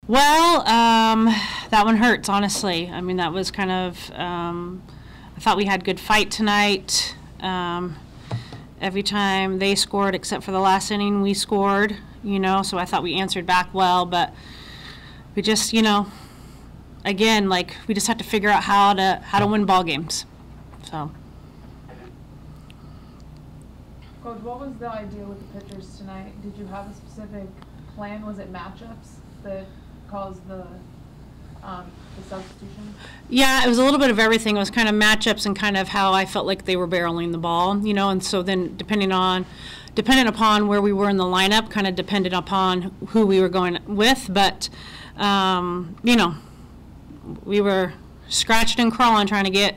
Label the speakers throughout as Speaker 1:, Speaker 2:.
Speaker 1: Well, that one hurts, honestly. I mean, that was kind of, I thought we had good fight tonight. Every time they scored, except for the last inning, we scored, so I thought we answered back well, but we just, again, like, we just have to figure out how to win ball games. So.
Speaker 2: Coach, what was the idea with the pitchers tonight? Did you have a specific plan? Was it matchups that caused the substitution?
Speaker 1: Yeah, it was a little bit of everything. It was kind of matchups and kind of how I felt like they were barreling the ball, and so then dependent upon where we were in the lineup, kind of depended upon who we were going with. But, we were scratching and crawling trying to get,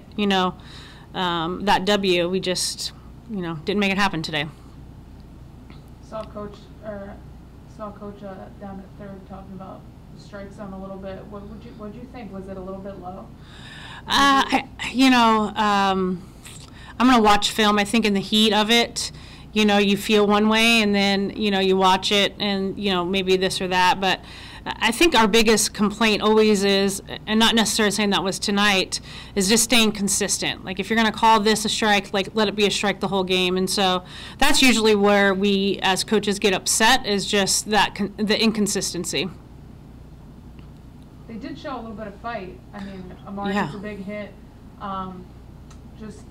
Speaker 1: that W. We just, didn't make it happen today.
Speaker 2: Saw Coach down at third talking about the strike zone a little bit. What would you think? Was it a little bit low?
Speaker 1: I'm going to watch film. I think in the heat of it, you feel one way, and then, you watch it and, maybe this or that. But I think our biggest complaint always is, and not necessarily saying that was tonight, is just staying consistent. Like, if you're going to call this a strike, like, let it be a strike the whole game. And so that's usually where we as coaches get upset, is just that the inconsistency.
Speaker 2: They did show a little bit of fight. I mean, Amari gets a big hit. Just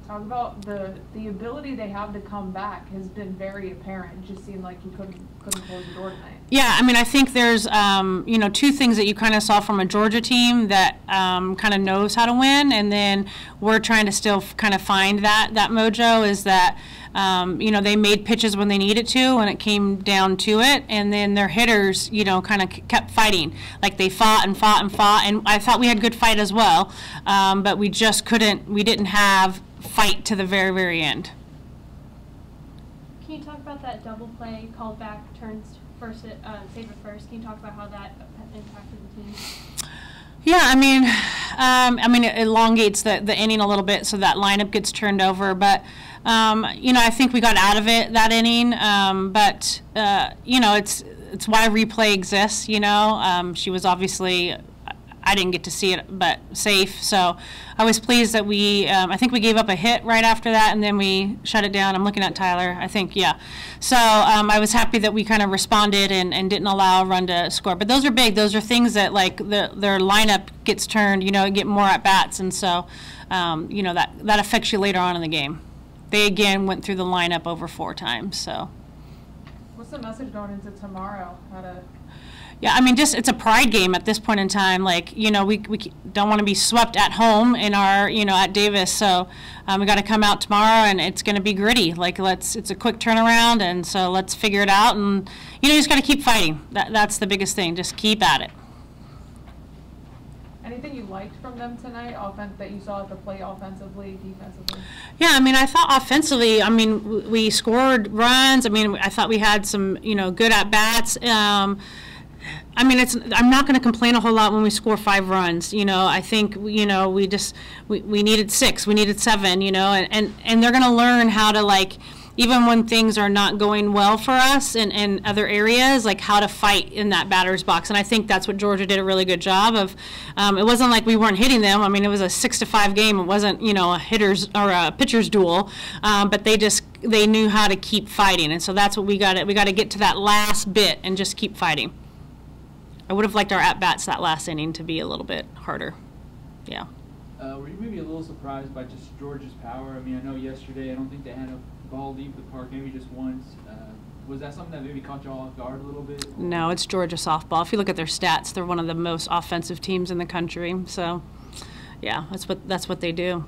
Speaker 2: talk about the ability they have to come back has been very apparent. It just seemed like he couldn't close the door tonight. Yeah,
Speaker 1: I mean, I think there's two things that you kind of saw from a Georgia team that kind of knows how to win, and then we're trying to still kind of find that mojo. Is that they made pitches when they needed to, when it came down to it, and then their hitters, kind of kept fighting. Like, they fought and fought and fought, and I thought we had good fight as well, but we just couldn't. We didn't have fight to the very, very end.
Speaker 3: Can you talk about that double play, called back, turns first, save it first? Can you talk about how that impacted the team?
Speaker 1: Yeah, I mean, it elongates the inning a little bit, so that lineup gets turned over. But I think we got out of it that inning. But it's why replay exists. She was obviously, I didn't get to see it, but safe. So I was pleased that I think we gave up a hit right after that, and then we shut it down. I'm looking at Tyler, I think, yeah. So I was happy that we kind of responded and didn't allow a run to score. But those are big. Those are things that, like, their lineup gets turned, get more at-bats. And so, that affects you later on in the game. They, again, went through the lineup over 4 times. So.
Speaker 2: What's the message going into tomorrow?
Speaker 1: Yeah, I mean, it's a pride game at this point in time. Like, we don't want to be swept at home in our, at Davis. So we got to come out tomorrow, and it's going to be gritty. Like, it's a quick turnaround, and so let's figure it out. And, you just got to keep fighting. That's the biggest thing. Just keep at it.
Speaker 2: Anything you liked from them tonight, that you saw at the plate offensively, defensively?
Speaker 1: Yeah, I mean, I thought offensively, we scored runs. I mean, I thought we had some, good at-bats. I mean, I'm not going to complain a whole lot when we score 5 runs. I think, we needed 6, we needed 7, and they're going to learn how to, like, even when things are not going well for us in other areas, like, how to fight in that batter's box. And I think that's what Georgia did a really good job of. It wasn't like we weren't hitting them. I mean, it was a 6-5 game. It wasn't, a hitter's or a pitcher's duel, but they knew how to keep fighting. And so that's what we got to get to that last bit and just keep fighting. I would have liked our at-bats that last inning to be a little bit harder. Yeah.
Speaker 4: Were you maybe a little surprised by just Georgia's power? I mean, I know yesterday I don't think they had a ball leave the park, maybe just once. Was that something that maybe caught you all off guard a little bit? Or?
Speaker 1: No, it's Georgia softball. If you look at their stats, they're one of the most offensive teams in the country. So, yeah, that's what they do.